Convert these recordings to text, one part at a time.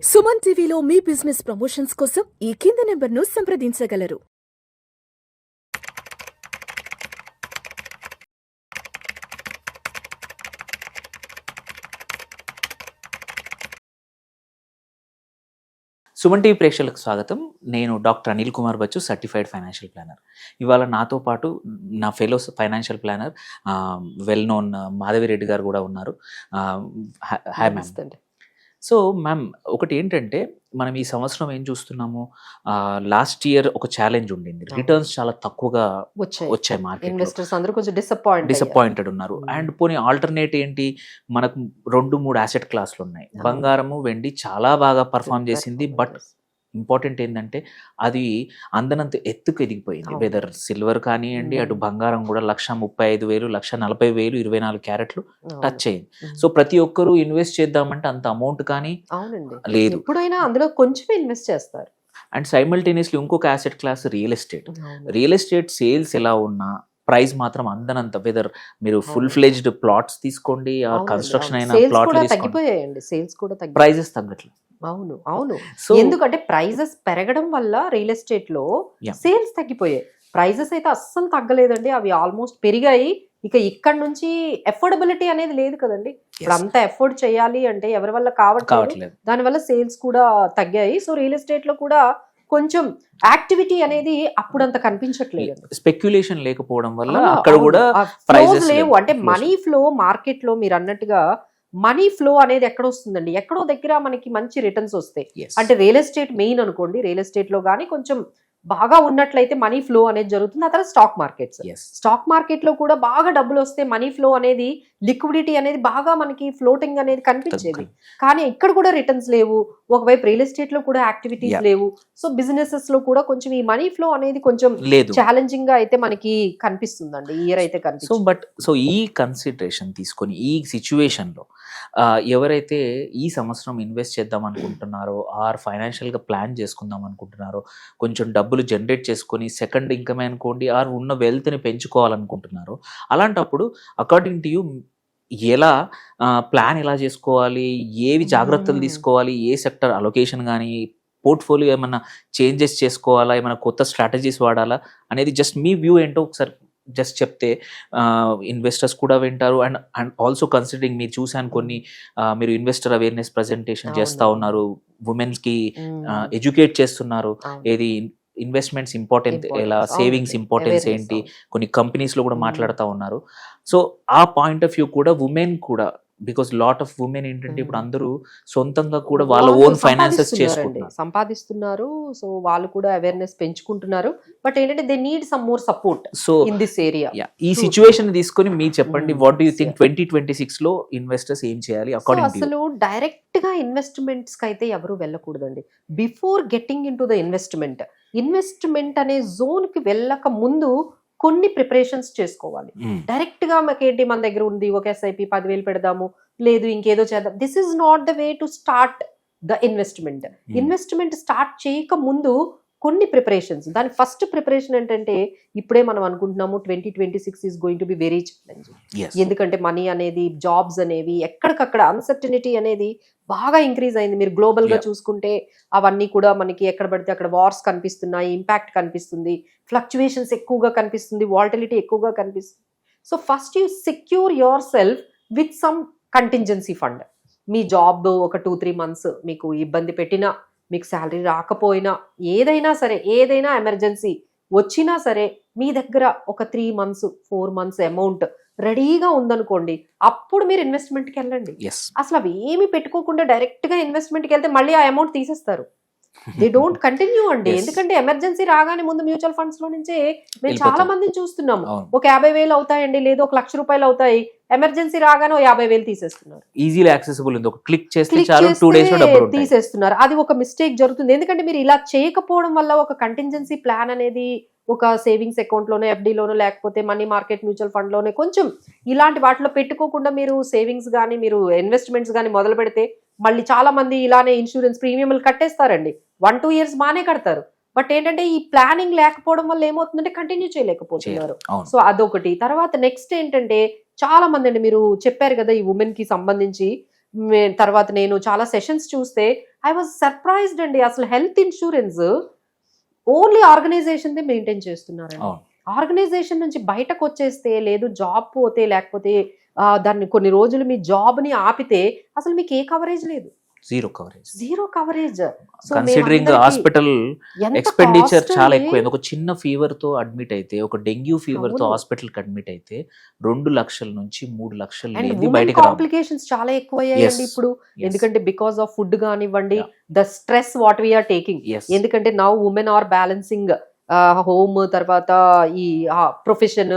సుమన్ టీవీలో మీ business promotions కోసం ఈ కింది నెంబర్ను సంప్రదించగలరు. సుమన్ టీవీ ప్రేక్షకులకు స్వాగతం. నేను doctor Anil Kumar Bachu, certified financial planner. ఇవాళ నాతో పాటు నా fellows financial planner well known Madhavi Reddy గారు కూడా ఉన్నారు. Hi ma'am. సో మ్యామ్, ఒకటి ఏంటంటే మనం ఈ సంవత్సరం ఏం చూస్తున్నాము, లాస్ట్ ఇయర్ ఒక ఛాలెంజ్ ఉండింది, రిటర్న్స్ చాలా తక్కువగా వచ్చాయి మార్కెట్, ఇన్వెస్టర్స్ అందరూ కొంచెం డిసప్పాయింటెడ్ ఉన్నారు. అండ్ పోనీ ఆల్టర్నేట్ ఏంటి, మనకు 2-3 అసెట్ క్లాసులు ఉన్నాయి. బంగారము, వెండి చాలా బాగా పర్ఫామ్ చేసింది. బట్ ఇంపార్టెంట్ ఏంటంటే అది అందనంత ఎత్తుకు ఎదిగిపోయింది. వెదర్ సిల్వర్ కానివ్వండి, అటు బంగారం కూడా 1,35,000, 1,40,000, 24 క్యారెట్లు టచ్ అయింది. సో ప్రతి ఒక్కరూ ఇన్వెస్ట్ చేద్దామంటే అంత అమౌంట్ కానీ లేదు. ఎప్పుడైనా అందులో కొంచెం ఇన్వెస్ట్ చేస్తారు. అండ్ సైమల్టేనియస్లీ ఇంకొక asset class real estate. Real estate sales ఎలా ఉన్నా ప్రైస్ మాత్రం అందనంత, వెదర్ మీరు ఫుల్ ఫ్లెజ్డ్ ప్లాట్స్ తీసుకోండి, కన్స్ట్రక్షన్ అయిన ప్లాట్లు తగ్గిపోయాయండి, సేల్స్ కూడా ప్రైజెస్ తగ్గట్లేదు. అవును అవును, ఎందుకంటే ప్రైజెస్ పెరగడం వల్ల రియల్ ఎస్టేట్ లో సేల్స్ తగ్గిపోయాయి. ప్రైజెస్ అయితే అస్సలు తగ్గలేదండి, అవి ఆల్మోస్ట్ పెరిగాయి. ఇక ఇక్కడ నుంచి ఎఫోర్డబిలిటీ అనేది లేదు కదండి. ఇప్పుడు అంతా ఎఫోర్డ్ చేయాలి అంటే ఎవరి వల్ల కావట్లేదు, దానివల్ల సేల్స్ కూడా తగ్గాయి. సో రియల్ ఎస్టేట్ లో కూడా కొంచెం యాక్టివిటీ అనేది అప్పుడంత కనిపించట్లేదు. స్పెక్యులేషన్ లేకపోవడం వల్ల అక్కడ కూడా ప్రైజెస్ లేవు. అంటే మనీ ఫ్లో మార్కెట్ లో మీరు అన్నట్టుగా మనీ ఫ్లో అనేది ఎక్కడ వస్తుందండి, ఎక్కడో దగ్గర మనకి మంచి రిటర్న్స్ వస్తాయి. అంటే రియల్ ఎస్టేట్ మెయిన్ అనుకోండి, రియల్ ఎస్టేట్ లో కానీ కొంచెం బాగా ఉన్నట్లయితే మనీ ఫ్లో అనేది జరుగుతుంది. ఆ తర్వాత స్టాక్ మార్కెట్ లో కూడా బాగా డబ్బులు వస్తే మనీ ఫ్లో అనేది, లిక్విడిటీ అనేది బాగా మనకి ఫ్లోటింగ్ అనేది కనిపించేది. కానీ ఇక్కడ కూడా రిటర్న్స్ లేవు. ఒకవైపు రియల్ ఎస్టేట్ లో కూడా యాక్టివిటీస్ లేవు. సో బిజినెసెస్ లో కూడా కొంచెం ఈ మనీ ఫ్లో అనేది కొంచెం ఛాలెంజింగ్ గా అయితే మనకి కనిపిస్తుందండి, ఈ ఇయర్ అయితే కనిపిస్తుంది. సో ఈ కన్సిడరేషన్ తీసుకొని ఈ సిచ్యువేషన్ లో ఎవరైతే ఈ సంవత్సరం ఇన్వెస్ట్ చేద్దాం అనుకుంటున్నారో, ఆర్ ఫైనాన్షియల్ గా ప్లాన్ చేసుకుందాం అనుకుంటున్నారో, కొంచెం డబ్బులు జనరేట్ చేసుకొని సెకండ్ ఇన్కమ్ అనుకోండి, ఆర్ ఉన్న వెల్త్ ని పెంచుకోవాలనుకుంటున్నారో, అలాంటప్పుడు అకార్డింగ్ టు యూ ఎలా ప్లాన్ ఎలా చేసుకోవాలి, ఏవి జాగ్రత్తలు తీసుకోవాలి, ఏ సెక్టర్ అలొకేషన్ కానీ, పోర్ట్ఫోలియో ఏమన్నా చేంజెస్ చేసుకోవాలా, ఏమైనా కొత్త స్ట్రాటజీస్ వాడాలా అనేది జస్ట్ మీ వ్యూ ఏంటో ఒకసారి జస్ట్ చెప్తే ఇన్వెస్టర్స్ కూడా వింటారు. అండ్ ఆల్సో కన్సిడరింగ్ మీరు చూసాను కొన్ని, మీరు ఇన్వెస్టర్ అవేర్నెస్ ప్రజెంటేషన్ చేస్తూ ఉన్నారు, ఉమెన్స్ కి ఎడ్యుకేట్ చేస్తున్నారు, ఏది ఇన్వెస్ట్మెంట్స్ ఇంపార్టెంట్, ఎలా సేవింగ్స్ ఇంపార్టెన్స్ ఏంటి, కొన్ని కంపెనీస్ లో కూడా మాట్లాడుతూ ఉన్నారు. సో ఆ పాయింట్ ఆఫ్ వ్యూ కూడా ఉమెన్ కూడా, బికాస్ లాట్ ఆఫ్ ఉమెన్ ఏంటంటే ఇప్పుడు అందరూ సొంతంగా కూడా వాళ్ళ ఓన్ ఫైనాన్సెస్ సంపాదిస్తున్నారు. సో వాళ్ళు కూడా అవేర్నెస్ పెంచుకుంటున్నారు. బట్ ఏంటంటే they need some more support so in this area. ఈ సిచ్యువేషన్ తీసుకొని మీరు చెప్పండి, వాట్ డు యు థింక్ 2026 లో ఇన్వెస్టర్స్ ఏం చేయాలి అకార్డింగ్ టు యు? అసలు డైరెక్ట్ గా ఇన్వెస్ట్మెంట్స్ కి అయితే ఎవరు వెళ్ళకూడదండి. Before getting into the investment అనే జోన్ కి వెళ్ళక ముందు కొన్ని ప్రిపరేషన్స్ చేసుకోవాలి. డైరెక్ట్ గా మాకేంటి, మన దగ్గర ఉంది ఒక SIP 10,000 పెడదాము, లేదు ఇంకేదో చేద్దాం, this is not the way to start the investment start చేయక ముందు కొన్ని ప్రిపరేషన్స్. దాని ఫస్ట్ ప్రిపరేషన్ ఏంటంటే, ఇప్పుడే మనం అనుకుంటున్నాము 2026 is going to be very challenging. ఎందుకంటే మనీ అనేది, జాబ్స్ అనేవి ఎక్కడికక్కడ అన్సర్టనిటీ అనేది బాగా ఇంక్రీజ్ అయింది. మీరు గ్లోబల్ గా చూసుకుంటే అవన్నీ కూడా మనకి ఎక్కడ పడితే అక్కడ వార్స్ కనిపిస్తున్నాయి, ఇంపాక్ట్ కనిపిస్తుంది, ఫ్లక్చువేషన్స్ ఎక్కువగా కనిపిస్తుంది, వాలటిలిటీ ఎక్కువగా కనిపిస్తుంది. So first you secure your self with some contingency fund. Me job ఒక 2-3 months మీకు ఇబ్బంది పెట్టినా, మీకు శాలరీ రాకపోయినా, ఏదైనా సరే, ఏదైనా ఎమర్జెన్సీ వచ్చినా సరే, మీ దగ్గర ఒక 3 months 4 months అమౌంట్ రెడీగా ఉందనుకోండి, అప్పుడు మీరు ఇన్వెస్ట్మెంట్కి వెళ్ళండి. అసలు అవి ఏమి పెట్టుకోకుండా డైరెక్ట్ గా ఇన్వెస్ట్మెంట్కి వెళ్తే మళ్ళీ ఆ అమౌంట్ తీసేస్తారు. దే డోంట్ కంటిన్యూ అండి. ఎందుకంటే ఎమర్జెన్సీ రాగానే ముందు మ్యూచువల్ ఫండ్స్ లో నుంచే మేము చాలా మందిని చూస్తున్నాము. ఒక 50,000 అవుతాయండి, లేదు 1,00,000 రూపాయలు అవుతాయి, ఎమర్జెన్సీ రాగానే 50,000 తీసేస్తున్నారు. ఈజీలీ యాక్సెసిబుల్ ఉంది, ఒక క్లిక్ చేస్తే చాలు 2 days లో డబ్బులు తీసేస్తున్నారు. అది ఒక మిస్టేక్ జరుగుతుంది. ఎందుకంటే మీరు ఇలా చేయకపోవడం వల్ల ఒక కంటింజెన్సీ ప్లాన్ అనేది ఒక సేవింగ్స్ అకౌంట్ లోనే, FD లోనో, లేకపోతే మనీ మార్కెట్ మ్యూచువల్ ఫండ్ లోనే కొంచెం ఇలాంటి వాటిలో పెట్టుకోకుండా మీరు సేవింగ్స్ కానీ, మీరు ఇన్వెస్ట్మెంట్స్ కానీ మొదలు పెడితే, మళ్ళీ చాలా మంది ఇలానే ఇన్సూరెన్స్ ప్రీమియంలు కట్టేస్తారండి. 1-2 years బాగానే కడతారు. బట్ ఏంటంటే ఈ ప్లానింగ్ లేకపోవడం వల్ల ఏమవుతుందంటే కంటిన్యూ చేయలేకపోతున్నారు. సో అదొకటి. తర్వాత నెక్స్ట్ ఏంటంటే, చాలా మంది అండి, మీరు చెప్పారు కదా ఈ ఉమెన్ కి సంబంధించి, తర్వాత నేను చాలా సెషన్స్ చూస్తే ఐ వాజ్ సర్ప్రైజ్డ్ అండి. అసలు health insurance only organization maintain చేస్తున్నారండి. ఆర్గనైజేషన్ నుంచి బయటకు వచ్చేస్తే, లేదు జాబ్ పోతే, లేకపోతే దాన్ని కొన్ని రోజులు మీ జాబ్ ని ఆపితే అసలు మీకు ఏ కవరేజ్ లేదు, zero coverage. Considering hospital expenditure చాలా ఎక్కువ. ఒక చిన్న ఫీవర్ తో అడ్మిట్ అయితే, ఒక డెంగ్యూ ఫీవర్ తో హాస్పిటల్ కి అడ్మిట్ అయితే 2 లక్షల నుంచి 3 లక్షలు బయటకు కాంప్లికేషన్స్ చాలా ఎక్కువ అయ్యాయండి ఇప్పుడు. ఎందుకంటే బికాస్ ఆఫ్ ఫుడ్ కానివ్వండి, the stress what we are taking. ఎందుకంటే now women are balancing home, తర్వాత ఈ ప్రొఫెషన్,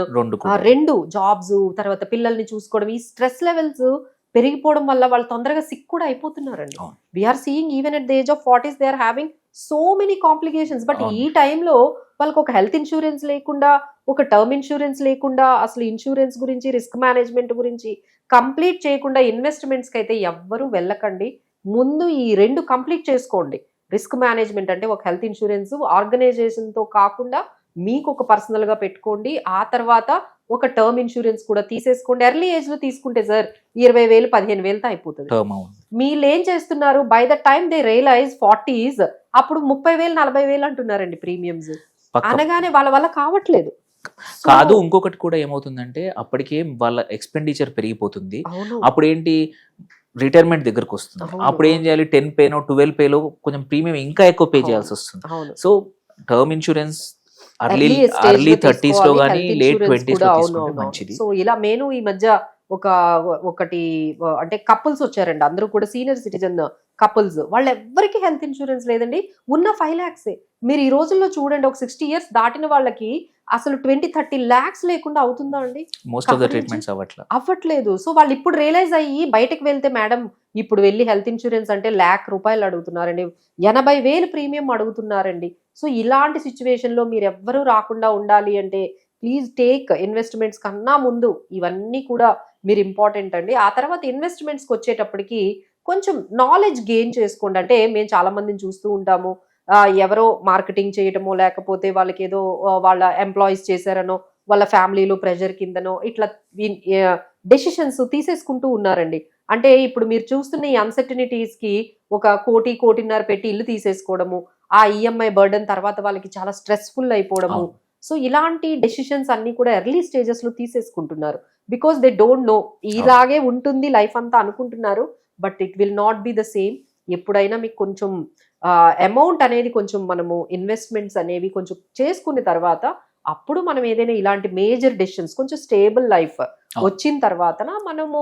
2 జాబ్స్, తర్వాత పిల్లల్ని చూసుకోవడం, ఈ స్ట్రెస్ లెవెల్స్ పెరిగిపోవడం వల్ల వాళ్ళు తొందరగా సిక్ కూడా అయిపోతున్నారండి. We are seeing even at the age of 40s they are having so many complications. But ఈ టైంలో వాళ్ళకి ఒక హెల్త్ ఇన్సూరెన్స్ లేకుండా, ఒక టర్మ్ ఇన్సూరెన్స్ లేకుండా, అసలు ఇన్సూరెన్స్ గురించి, రిస్క్ మేనేజ్మెంట్ గురించి కంప్లీట్ చేయకుండా ఇన్వెస్ట్మెంట్స్కి అయితే ఎవ్వరూ వెళ్ళకండి. ముందు ఈ 2 కంప్లీట్ చేసుకోండి. రిస్క్ మేనేజ్మెంట్ అంటే ఒక హెల్త్ ఇన్సూరెన్స్ ఆర్గనైజేషన్తో కాకుండా మీకు ఒక పర్సనల్గా పెట్టుకోండి. ఆ తర్వాత ఒక టర్మ్ ఇన్సూరెన్స్ కూడా తీసేసుకోండి. ఎర్లీ ఏజ్ లో తీసుకుంటే సార్ 20,000 15,000తో అయిపోతుంది. మీరు ఏం చేస్తున్నారు, by the time they realize 40s అప్పుడు 30,000 40,000 అంటున్నారండి ప్రీమియమ్స్. అనగానే వాళ్ళ వల్ల కావట్లేదు. కాదు, ఇంకొకటి కూడా ఏమవుతుందంటే అప్పటికే వాళ్ళ ఎక్స్పెండిచర్ పెరిగిపోతుంది. అప్పుడు ఏంటి, రిటైర్మెంట్ దగ్గరకు వస్తుంది. అప్పుడు ఏం చేయాలి, 10 పేనో 12 పేలో కొంచెం ప్రీమియం ఇంకా ఎక్కువ పే చేయాల్సి వస్తుంది. So term insurance early 30s లో కానీ లేట్ 20s లో తీసుకుంటే మంచిది. సో ఇలా నేను ఈ మధ్య ఒకటి అంటే కపుల్స్ వచ్చారండి, అందరూ కూడా సీనియర్ సిటిజన్ కపుల్స్. వాళ్ళు ఎవ్వరికి హెల్త్ ఇన్సూరెన్స్ లేదండి. ఉన్న 5 lakhs. మీరు ఈ రోజుల్లో చూడండి, ఒక 60 years దాటిన వాళ్ళకి అసలు 20-30 lakhs లేకుండా అవుతుందా అండి? మోస్ట్ ఆఫ్ ద ట్రీట్మెంట్స్ అవ్వట్లేదు. సో వాళ్ళు ఇప్పుడు రియలైజ్ అయ్యి బయటకు వెళ్తే, మేడం ఇప్పుడు వెళ్ళి హెల్త్ ఇన్సూరెన్స్ అంటే ₹1,00,000 అడుగుతున్నారండి, 80,000 ప్రీమియం అడుగుతున్నారండి. సో ఇలాంటి సిచ్యువేషన్ లో మీరు ఎవ్వరూ రాకుండా ఉండాలి అంటే ప్లీజ్ టేక్ ఇన్వెస్ట్మెంట్స్ కన్నా ముందు ఇవన్నీ కూడా మీరు ఇంపార్టెంట్ అండి. ఆ తర్వాత ఇన్వెస్ట్మెంట్స్కి వచ్చేటప్పటికి కొంచెం నాలెడ్జ్ గెయిన్ చేసుకోండి. అంటే మేము చాలా మందిని చూస్తూ ఉంటాము, ఎవరో మార్కెటింగ్ చేయటమో, లేకపోతే వాళ్ళకి ఏదో వాళ్ళ ఎంప్లాయీస్ చేశారనో, వాళ్ళ ఫ్యామిలీలో ప్రెషర్ కిందనో ఇట్లా డెసిషన్స్ తీసేసుకుంటూ ఉన్నారండి. అంటే ఇప్పుడు మీరు చూస్తున్న ఈ అన్సర్టనిటీస్ కి ఒక 1.5 పెట్టి ఇల్లు తీసేసుకోవడము, ఆ ఈఎంఐ బర్డన్ తర్వాత వాళ్ళకి చాలా స్ట్రెస్ఫుల్ అయిపోవడము. సో ఇలాంటి డెసిషన్స్ అన్ని కూడా ఎర్లీ స్టేజెస్ లో తీసేసుకుంటున్నారు. బికాస్ దే డోంట్ నో, ఇలాగే ఉంటుంది లైఫ్ అంతా అనుకుంటున్నారు. But it will not be the same. ఎప్పుడైనా మీకు కొంచెం అమౌంట్ అనేది కొంచెం మనము ఇన్వెస్ట్మెంట్స్ అనేవి కొంచెం చేసుకున్న తర్వాత అప్పుడు మనం ఏదైనా ఇలాంటి మేజర్ డెసిషన్స్, కొంచెం స్టేబుల్ లైఫ్ వచ్చిన తర్వాత మనము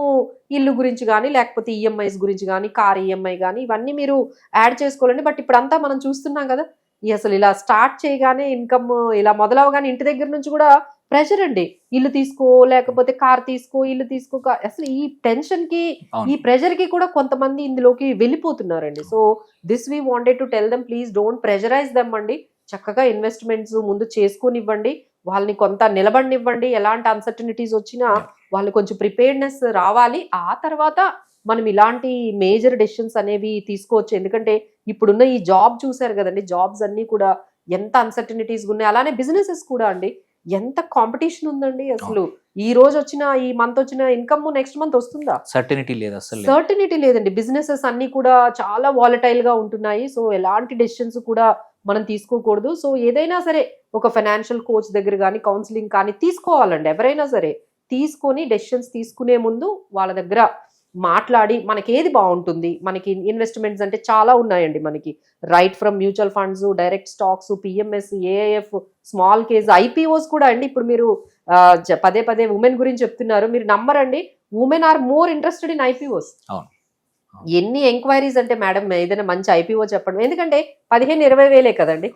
ఇల్లు గురించి కానీ, లేకపోతే ఈఎంఐస్ గురించి కానీ, కార్ ఈఎంఐ కానీ ఇవన్నీ మీరు యాడ్ చేసుకోవాలండి. బట్ ఇప్పుడంతా మనం చూస్తున్నాం కదా, అసలు ఇలా స్టార్ట్ చేయగానే ఇన్కమ్ ఇలా మొదలవగానే ఇంటి దగ్గర నుంచి కూడా ప్రెషర్ అండి. ఇల్లు తీసుకో, లేకపోతే కార్ తీసుకో, ఇల్లు తీసుకో. అసలు ఈ టెన్షన్ కి, ఈ ప్రెషర్ కి కూడా కొంతమంది ఇందులోకి వెళ్ళిపోతున్నారండి. So this we wanted to tell them, please don't pressurise them అండి. చక్కగా ఇన్వెస్ట్మెంట్స్ ముందు చేసుకునివ్వండి, వాళ్ళని కొంత నిలబడినివ్వండి. ఎలాంటి అన్సర్టనిటీస్ వచ్చినా వాళ్ళు కొంచెం ప్రిపేర్డ్నెస్ రావాలి. ఆ తర్వాత మనం ఇలాంటి మేజర్ డెసిషన్స్ అనేవి తీసుకోవచ్చు. ఎందుకంటే ఇప్పుడున్న ఈ జాబ్ చూసారు కదండి, జాబ్స్ అన్ని కూడా ఎంత అన్సర్టనిటీస్ ఉన్నాయి. అలానే బిజినెసెస్ కూడా అండి, ఎంత కాంపిటీషన్ ఉందండి. అసలు ఈ రోజు వచ్చిన, ఈ మంత్ వచ్చిన ఇన్కమ్ నెక్స్ట్ మంత్ వస్తుందా? సర్టనిటీ లేదండి. బిజినెసెస్ అన్ని కూడా చాలా వాలటైల్ గా ఉంటున్నాయి. సో ఎలాంటి డెసిషన్స్ కూడా మనం తీసుకోకూడదు. సో ఏదైనా సరే ఒక ఫైనాన్షియల్ కోచ్ దగ్గర కానీ, కౌన్సిలింగ్ కానీ తీసుకోవాలండి. ఎవరైనా సరే తీసుకొని డెసిషన్స్ తీసుకునే ముందు వాళ్ళ దగ్గర మాట్లాడి మనకి ఏది బాగుంటుంది. మనకి ఇన్వెస్ట్మెంట్స్ అంటే చాలా ఉన్నాయండి మనకి, right from mutual funds, direct stocks, PMS, AIF, small cage, IPOs కూడా అండి. ఇప్పుడు మీరు పదే ఉమెన్ గురించి చెప్తున్నారు, మీరు నమ్మరండి, women are more interested in IPOs. ఎన్ని ఎంక్వైరీస్ అంటే, మేడం ఏదైనా మంచి ఐపీఓ చెప్పండి. ఎందుకంటే 15-20 వేలే కదండి.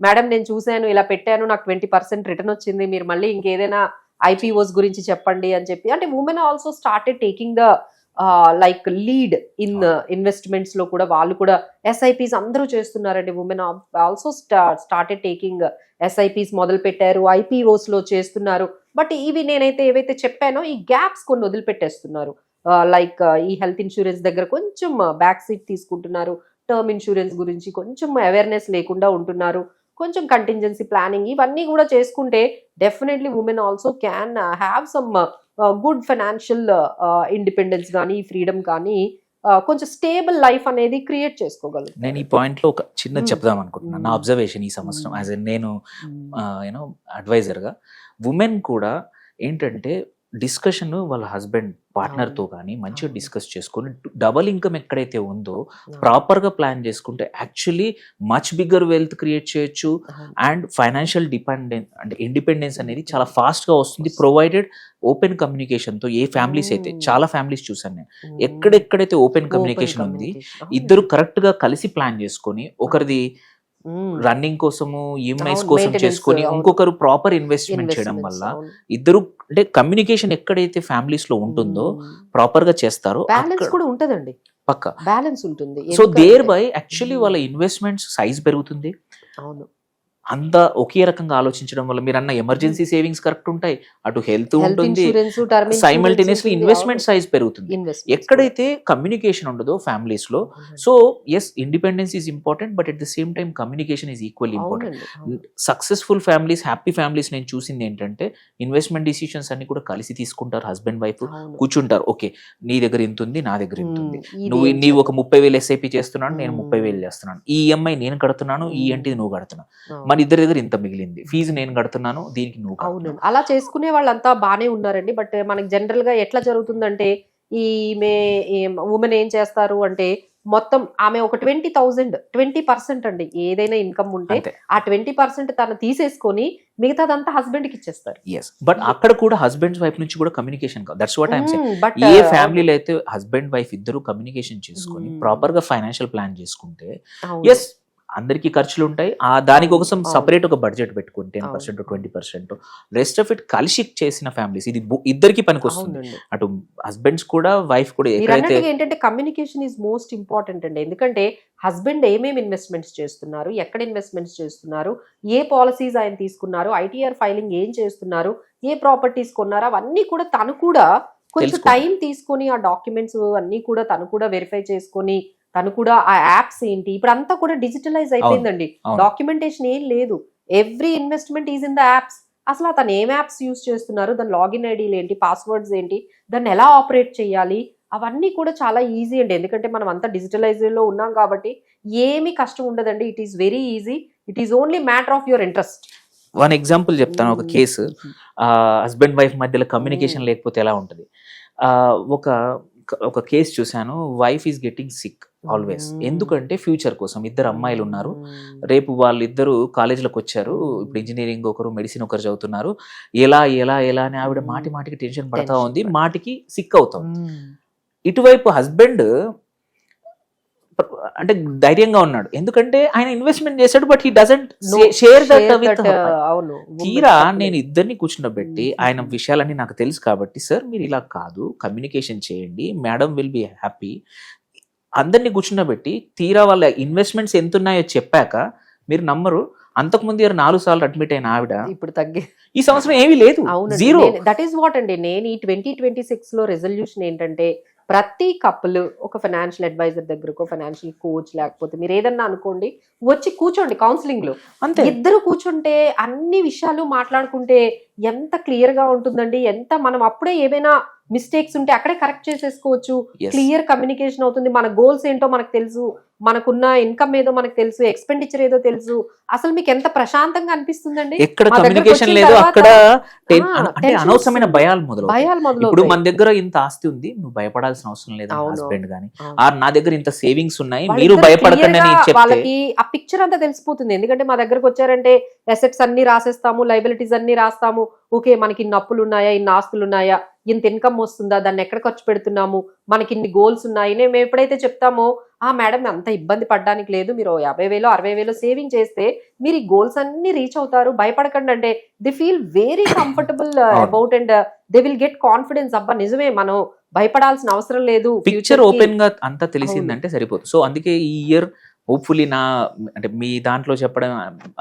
మేడం నేను చూసాను, ఇలా పెట్టాను, నాకు 20% రిటర్న్ వచ్చింది, మీరు మళ్ళీ ఇంకేదైనా ఐపీఓస్ గురించి చెప్పండి అని చెప్పి. అంటే women also started taking the like lead in investments లో కూడా. వాళ్ళు కూడా ఎస్ఐపీస్ అందరూ చేస్తున్నారండి. Women also started taking SIPs మొదలు పెట్టారు, ఐపీఓస్ లో చేస్తున్నారు. బట్ ఇవి నేనైతే ఏవైతే చెప్పానో ఈ గ్యాప్స్ కొన్ని వదిలిపెట్టేస్తున్నారు. లైక్ ఈ హెల్త్ ఇన్సూరెన్స్ దగ్గర కొంచెం బ్యాక్ సీట్ తీసుకుంటున్నారు, టర్మ్ ఇన్సూరెన్స్ గురించి కొంచెం అవేర్నెస్ లేకుండా ఉంటున్నారు, కొంచెం కంటింజెన్సీ ప్లానింగ్ ఇవన్నీ కూడా చేసుకుంటే definitely women also can have some good financial independence కానీ ఫ్రీడమ్ కానీ కొంచెం స్టేబుల్ లైఫ్ అనేది క్రియేట్ చేసుకోగలుగుతారు. నేను ఈ పాయింట్ లో ఒక చిన్నది Hmm. చెప్దాం అనుకుంటున్నాను. నా అబ్జర్వేషన్ ఈ సంవత్సరం యాజ్ నేను యూనో అడ్వైజర్గా ఉమెన్ కూడా ఏంటంటే డిస్కషన్ వాళ్ళ హస్బెండ్ పార్ట్నర్తో కానీ మంచిగా డిస్కస్ చేసుకొని డబల్ ఇన్కమ్ ఎక్కడైతే ఉందో ప్రాపర్గా ప్లాన్ చేసుకుంటే actually much bigger wealth create చేయొచ్చు అండ్ ఫైనాన్షియల్ అంటే ఇండిపెండెన్స్ అనేది చాలా ఫాస్ట్గా వస్తుంది ప్రొవైడెడ్ ఓపెన్ కమ్యూనికేషన్తో. ఏ ఫ్యామిలీస్ అయితే చాలా ఫ్యామిలీస్ చూసాను నేను, ఎక్కడెక్కడైతే ఓపెన్ కమ్యూనికేషన్ ఉంది ఇద్దరు కరెక్ట్గా కలిసి ప్లాన్ చేసుకొని ఒకరిది రన్నింగ్ కోసము ఈఎంఐస్ కోసం చేసుకొని ఇంకొకరు ప్రాపర్ ఇన్వెస్ట్మెంట్ చేయడం వల్ల ఇద్దరు అంటే కమ్యూనికేషన్ ఎక్కడైతే ఫ్యామిలీస్ లో ఉంటుందో ప్రాపర్ గా చేస్తారో బ్యాలెన్స్ కూడా ఉంటదండి, పక్క బ్యాలెన్స్ ఉంటుంది. సో దేర్ బై యాక్చువల్లీ వాళ్ళ ఇన్వెస్ట్మెంట్స్ సైజ్ పెరుగుతుంది. అవును, అంతా ఒకే రకంగా ఆలోచించడం వల్ల మీరు అన్న ఎమర్జెన్సీ సేవింగ్స్ కరెక్ట్ ఉంటాయి, అటు హెల్త్ ఉంటుంది, సైమల్టేనియస్లీ ఇన్వెస్ట్మెంట్ సైజ్ పెరుగుతుంది. ఎక్కడైతే కమ్యూనికేషన్ ఉండదో ఫ్యామిలీస్ లో, so as independence is important but at the same time communication is equally important. Successful families, happy families నేను చూసింది ఏంటంటే ఇన్వెస్ట్మెంట్ డిసిషన్స్ అన్ని కూడా కలిసి తీసుకుంటారు. హస్బెండ్ వైఫ్ కూర్చుంటారు, ఓకే నీ దగ్గర ఇంత ఉంది, నా దగ్గర ఇంత ఉంది, నీవు ఒక 30,000 SIP చేస్తున్నాను, నేను 30,000 చేస్తున్నాను, ఈ EMI నేను కడుతున్నాను, ఈ ఏంటిది నువ్వు కడుతున్నావు, మన ఇద్దరి దగ్గర ఇంత మిగిలింది, ఫీజు నేను కడుతున్నాను, దీనికి నువ్వు. అవును, అలా చేసుకునే వాళ్ళంతా బానే ఉన్నారండి. బట్ మనకి జనరల్ గా ఎట్లా జరుగుతుందంటే ఉమెన్ ఏం చేస్తారు అంటే మొత్తం ఆమె ఒక 20% అండి ఏదైనా ఇన్కమ్ ఉంటే ఆ 20% తను తీసేసుకొని మిగతాదంతా హస్బెండ్ కి ఇచ్చేస్తారు. బట్ అక్కడ కూడా హస్బెండ్ వైఫ్ నుంచి కూడా కమ్యూనికేషన్ కాదు. That's what I'm saying. ఏ ఫ్యామిలీలో అయితే హస్బెండ్ వైఫ్ ఇద్దరు కమ్యూనికేషన్ చేసుకొని ప్రాపర్ గా ఫైనాన్షియల్ ప్లాన్ చేసుకుంటే ఎస్ అందరికి ఖర్చులు ఉంటాయి, దానికోసం సపరేట్ ఒక బడ్జెట్ పెట్టుకుని 10% 20% రెస్ట్ ఆఫ్ ఇట్ కలిసి చేసిన ఫ్యామిలీస్ ఇది ఇద్దరికి పనికి వస్తుంది. అటు హస్బెండ్స్ కూడా వైఫ్ కూడా. ఏంటంటే కమ్యూనికేషన్ ఈజ్ మోస్ట్ ఇంపార్టెంట్ అండి. ఎందుకంటే హస్బెండ్ ఏమేమి ఇన్వెస్ట్మెంట్స్ చేస్తున్నారు, ఎక్కడ ఇన్వెస్ట్మెంట్స్ చేస్తున్నారు, ఏ పాలసీస్ ఆయన తీసుకున్నారు, ITR ఫైలింగ్ ఏం చేస్తున్నారు, ఏ ప్రాపర్టీస్ కొన్నారు, అవన్నీ కూడా తను కూడా కొంచెం టైం తీసుకొని ఆ డాక్యుమెంట్స్ అన్ని కూడా తను కూడా వెరిఫై చేసుకొని తను కూడా ఆ యాప్స్ ఏంటి, ఇప్పుడు అంతా కూడా డిజిటలైజ్ అయిపోయిందండి, డాక్యుమెంటేషన్ ఏం లేదు, every investment is in the apps. అసలు తను ఏం యాప్స్ యూజ్ చేస్తున్నారు, దాని లాగిన్ ఐడీలు ఏంటి, పాస్వర్డ్స్ ఏంటి, దాన్ని ఎలా ఆపరేట్ చేయాలి, అవన్నీ కూడా చాలా ఈజీ అండి. ఎందుకంటే మనం అంతా డిజిటలైజ్ లో ఉన్నాం కాబట్టి ఏమీ కష్టం ఉండదండి. It is very easy, it is only matter of your interest. One example చెప్తాను. ఒక కేసు, హస్బెండ్ వైఫ్ మధ్యలో కమ్యూనికేషన్ లేకపోతే ఎలా ఉంటుంది. ఒక కేసు చూశాను. Wife is getting sick always. ఎందుకంటే ఫ్యూచర్ కోసం ఇద్దరు అమ్మాయిలు ఉన్నారు, రేపు వాళ్ళిద్దరు కాలేజీలోకి వచ్చారు, ఇప్పుడు ఇంజనీరింగ్ ఒకరు మెడిసిన్ ఒకరు చదువుతున్నారు, ఎలా ఎలా ఎలా అని ఆవిడ మాటికి టెన్షన్ పడతా ఉంది, మాటికి సిక్ అవుతాం. ఇటువైపు హస్బెండ్ అంటే ధైర్యంగా ఉన్నాడు, ఎందుకంటే ఆయన ఇన్వెస్ట్మెంట్ చేశాడు, but he doesn't share that with her. తీరా నేను ఇద్దరిని కూర్చుండబెట్టి ఆయన విషయాలన్నీ నాకు తెలుసు కాబట్టి, సార్ మీరు ఇలా కాదు, కమ్యూనికేషన్ చేయండి, మేడం విల్ బి హ్యాపీ, అందరినీ కూర్చుండబెట్టి తీరా వాళ్ళ ఇన్వెస్ట్మెంట్స్ ఎంత ఉన్నాయో చెప్పాక మీరు నమ్మరు, అంతకుముందు 4 సార్లు అడ్మిట్ అయిన ఆవిడ ఇప్పుడు తగ్గి ఈ సంవత్సరం ఏమీ లేదు, జీరో. దట్ ఈస్ వాట్ అండి. నేను ఈ 2026 లో రెజల్యూషన్ ఏంటంటే ప్రతి కపుల్ ఒక ఫైనాన్షియల్ అడ్వైజర్ దగ్గరకు, ఫైనాన్షియల్ కోచ్, లేకపోతే మీరు ఏదన్నా అనుకోండి, వచ్చి కూర్చోండి కౌన్సిలింగ్ లో. అంతే, ఇద్దరు కూర్చుంటే అన్ని విషయాలు మాట్లాడుకుంటే ఎంత క్లియర్ గా ఉంటుందండి. ఎంత మనం అప్పుడే ఏమైనా మిస్టేక్స్ ఉంటే అక్కడే కరెక్ట్ చేసేసుకోవచ్చు. క్లియర్ కమ్యూనికేషన్ అవుతుంది. మన గోల్స్ ఏంటో మనకు తెలుసు, మనకున్న ఇన్కమ్ ఏదో మనకు తెలుసు, ఎక్స్పెండిచర్ ఏదో తెలుసు. అసలు మీకు ఎంత ప్రశాంతంగా అనిపిస్తుందండి. ఎక్కడ కమ్యూనికేషన్ లేదు అక్కడ అనవసరమైన భయాలు మొదలు. ఇప్పుడు మన దగ్గర ఇంత ఆస్తి ఉంది, నువ్వు భయపడాల్సిన అవసరం లేదు హస్బెండ్ గానీ, నా దగ్గర ఇంత సేవింగ్స్ ఉన్నాయి, మీరు భయపడకండి అని చెప్తే వాళ్ళకి ఆ పిక్చర్ అంతా తెలిసిపోతుంది. ఎందుకంటే మా దగ్గరకు వచ్చారంటే అసెట్స్ అన్ని రాసేస్తాము, లైబిలిటీస్ అన్ని రాస్తాము, ఓకే మనకి ఇన్ని అప్పులు ఉన్నాయా, ఇన్ని ఆస్తులు ఉన్నాయా, ఇంత ఇన్కమ్ వస్తుందా, దాన్ని ఎక్కడ ఖర్చు పెడుతున్నాము, మనకి ఇన్ని గోల్స్ ఉన్నాయి. మేము ఎప్పుడైతే చెప్తామో మేడం అంత ఇబ్బంది పడడానికి లేదు, మీరు 50,000 60,000 సేవింగ్ చేస్తే మీరు ఈ గోల్స్ అన్ని రీచ్ అవుతారు, భయపడకండి అంటే they feel very comfortable about and they will get confidence. అబ్బా నిజమే, మనం భయపడాల్సిన అవసరం లేదు, పిక్చర్ ఓపెన్ గా అంతా తెలిసిందంటే సరిపోతుంది. సో అందుకే ఈ ఇయర్ హోప్ఫుల్లీ అంటే మీ దాంట్లో చెప్పడం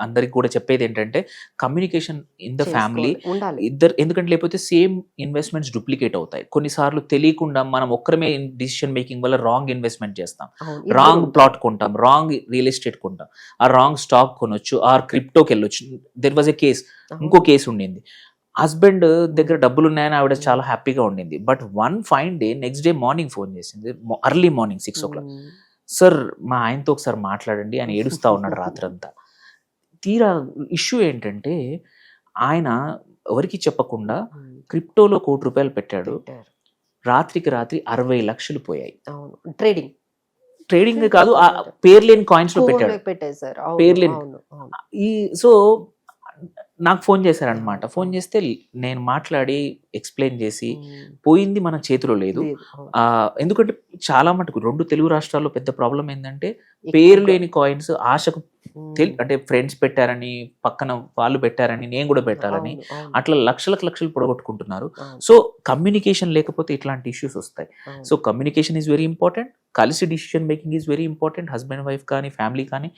అందరికి కూడా చెప్పేది ఏంటంటే కమ్యూనికేషన్ ఇన్ ద ఫ్యామిలీ ఇద్దరు, ఎందుకంటే లేకపోతే సేమ్ ఇన్వెస్ట్మెంట్స్ డూప్లికేట్ అవుతాయి. కొన్నిసార్లు తెలియకుండా మనం ఒక్కరమే డిసిషన్ మేకింగ్ వల్ల రాంగ్ ఇన్వెస్ట్మెంట్ చేస్తాం, రాంగ్ ప్లాట్ కొంటాం, రాంగ్ రియల్ ఎస్టేట్ కొంటాం, ఆ రాంగ్ స్టాక్ కొనొచ్చు, ఆర్ క్రిప్టోకి వెళ్ళొచ్చు. దెర్ వాజ్ ఎ కేస్, ఇంకో కేసు ఉండింది, హస్బెండ్ దగ్గర డబ్బులు ఉన్నాయని ఆవిడ చాలా హ్యాపీగా ఉండింది. But one fine day next day morning phone చేసింది, అర్లీ మార్నింగ్ 6 o'clock. సార్ మా ఆయనతో ఒకసారి మాట్లాడండి అని ఏడుస్తా ఉన్నాడు రాత్రంతా. తీరా ఇష్యూ ఏంటంటే ఆయన ఎవరికి చెప్పకుండా క్రిప్టోలో ₹1,00,00,000 పెట్టాడు. రాత్రికి రాత్రి 60 లక్షలు పోయాయి. ట్రేడింగ్ కాదు, ఆ పేరు లేని కాయిన్స్ లో పెట్టాడు. పేరు లేని ఈ సో నాకు ఫోన్ చేశారనమాట. ఫోన్ చేస్తే నేను మాట్లాడి ఎక్స్ప్లెయిన్ చేసి పోయింది మన చేతిలో లేదు. ఎందుకంటే చాలా మటుకు 2 తెలుగు రాష్ట్రాల్లో పెద్ద ప్రాబ్లం ఏంటంటే పేరు లేని కాయిన్స్ ఆశకు అంటే ఫ్రెండ్స్ పెట్టారని, పక్కన వాళ్ళు పెట్టారని, నేను కూడా పెట్టాలని అట్లా లక్షలు పొడగొట్టుకుంటున్నారు. సో కమ్యూనికేషన్ లేకపోతే ఇట్లాంటి ఇష్యూస్ వస్తాయి. So communication is very important. కలిసి decision making is very important. Husband wife కానీ ఫ్యామిలీ కానీ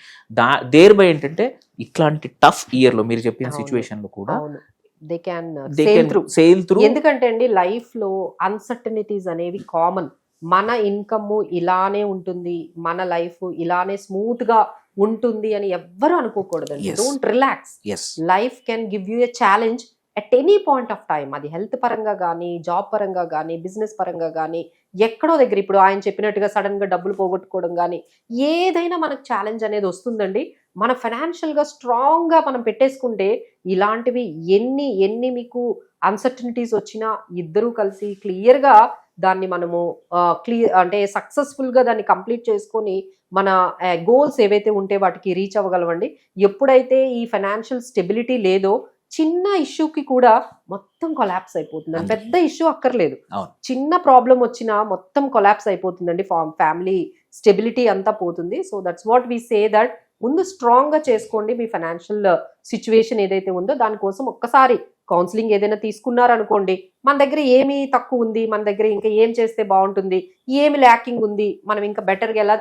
దేర్ బై ఏంటంటే ఇట్లాంటి టఫ్ ఇయర్ లో మీరు చెప్పిన సిచ్యువేషన్ లో కూడా దే క్యాన్ సేల్ త్రూ. ఎందుకంటే అండి లైఫ్ లో అన్సర్టనిటీస్ అనేవి కామన్. మన ఇన్కమ్ ఇలానే ఉంటుంది, మన లైఫ్ ఇలానే స్మూత్ గా ఉంటుంది అని ఎవ్వరు అనుకోకూడదండి. Don't relax. Life can give you a challenge at any point of time. అది హెల్త్ పరంగా కానీ, జాబ్ పరంగా కానీ, బిజినెస్ పరంగా కానీ, ఎక్కడో దగ్గర ఇప్పుడు ఆయన చెప్పినట్టుగా సడన్ గా డబ్బులు పోగొట్టుకోవడం కానీ, ఏదైనా మనకు ఛాలెంజ్ అనేది వస్తుందండి. మన ఫైనాన్షియల్ గా స్ట్రాంగ్ గా మనం పెట్టేసుకుంటే ఇలాంటివి ఎన్ని మీకు అన్సర్టనిటీస్ వచ్చినా ఇద్దరూ కలిసి క్లియర్ గా దాన్ని మనము అంటే సక్సెస్ఫుల్ గా దాన్ని కంప్లీట్ చేసుకొని మన గోల్స్ ఏవైతే ఉంటే వాటికి రీచ్ అవ్వగలవండి. ఎప్పుడైతే ఈ ఫైనాన్షియల్ స్టెబిలిటీ లేదో చిన్న ఇష్యూకి కూడా మొత్తం కొలాప్స్ అయిపోతుందండి. పెద్ద ఇష్యూ అక్కర్లేదు, చిన్న ప్రాబ్లం వచ్చినా మొత్తం కొలాప్స్ అయిపోతుందండి. ఫ్యామిలీ స్టెబిలిటీ అంతా పోతుంది. So that's what we say that ముందు స్ట్రాంగ్ గా చేసుకోండి. మీ ఫైనాన్షియల్ సిచ్యువేషన్ ఏదైతే ఉందో దానికోసం ఒక్కసారి కౌన్సిలింగ్ ఏదైనా తీసుకున్నారనుకోండి, మన దగ్గర ఏమి తక్కువ ఉంది, మన దగ్గర ఇంకా ఏం చేస్తే బాగుంటుంది, ఏమి ల్యాకింగ్ ఉంది, మనం ఇంకా బెటర్గా ఎలా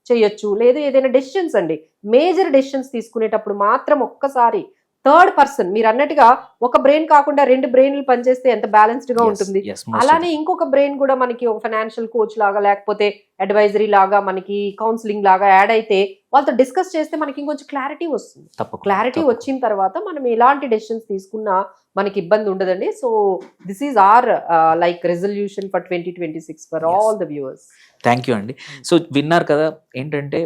చేయొచ్చు, లేదు ఏదైనా డెసిషన్స్ అండి, మేజర్ డెసిషన్స్ తీసుకునేటప్పుడు మాత్రం ఒక్కసారి థర్డ్ పర్సన్, మీరు అన్నట్టుగా ఒక బ్రెయిన్ కాకుండా 2 బ్రెయిన్లు పనిచేస్తే ఎంత బ్యాలెన్స్డ్ గా ఉంటుంది. అలానే ఇంకొక బ్రెయిన్ కూడా మనకి ఒక ఫైనాన్షియల్ కోచ్ లాగా లేకపోతే అడ్వైజరీ లాగా మనకి కౌన్సిలింగ్ లాగా యాడ్ అయితే వాళ్ళతో డిస్కస్ చేస్తే మనకి ఇంకొంచెం క్లారిటీ వస్తుంది. క్లారిటీ వచ్చిన తర్వాత మనం ఎలాంటి డెసిషన్స్ తీసుకున్నా మనకి ఇబ్బంది ఉండదండి. So this is our like resolution for 2026 for all the viewers. Thank you అండి. సో విన్నారు కదా, ఏంటంటే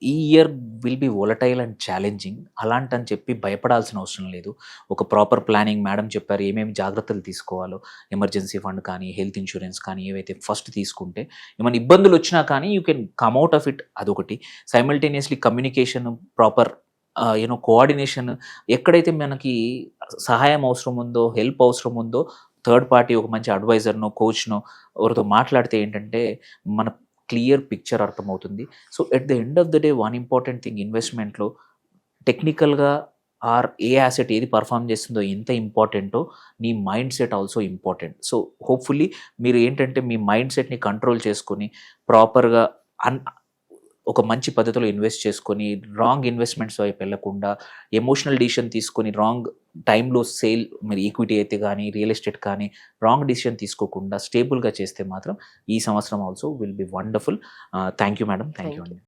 ఈ year will be volatile and challenging. అలాంటని చెప్పి భయపడాల్సిన అవసరం లేదు. ఒక ప్రాపర్ ప్లానింగ్ మేడం చెప్పారు, ఏమేమి జాగ్రత్తలు తీసుకోవాలో, ఎమర్జెన్సీ ఫండ్ కానీ, హెల్త్ ఇన్సూరెన్స్ కానీ ఏవైతే ఫస్ట్ తీసుకుంటే ఏమైనా ఇబ్బందులు వచ్చినా కానీ you can come out of it. అదొకటి. సైమల్టేనియస్లీ కమ్యూనికేషన్, ప్రాపర్ కోఆర్డినేషన్, ఎక్కడైతే మనకి సహాయం అవసరం ఉందో, హెల్ప్ అవసరం ఉందో, థర్డ్ పార్టీ ఒక మంచి అడ్వైజర్నో, కోచ్నో ఎవరితో మాట్లాడితే ఏంటంటే మన క్లియర్ పిక్చర్ అర్థమవుతుంది. So at the end of the day one important thing ఇన్వెస్ట్మెంట్లో టెక్నికల్గా ఏ యాసెట్ ఏది పర్ఫామ్ చేస్తుందో ఎంత ఇంపార్టెంటో నీ mindset also important. So hopefully మీరు ఏంటంటే మీ మైండ్ సెట్ని కంట్రోల్ చేసుకొని ప్రాపర్గా ఒక మంచి పద్ధతిలో ఇన్వెస్ట్ చేసుకొని రాంగ్ ఇన్వెస్ట్మెంట్స్ వైపు వెళ్ళకుండా, ఎమోషనల్ డిసిషన్ తీసుకొని రాంగ్ టైంలో సేల్, మరి ఈక్విటీ అయితే కానీ, రియల్ ఎస్టేట్ కానీ రాంగ్ డిసిషన్ తీసుకోకుండా స్టేబుల్గా చేస్తే మాత్రం ఈ సంవత్సరం also will be wonderful. Thank you madam. Thank you అండి.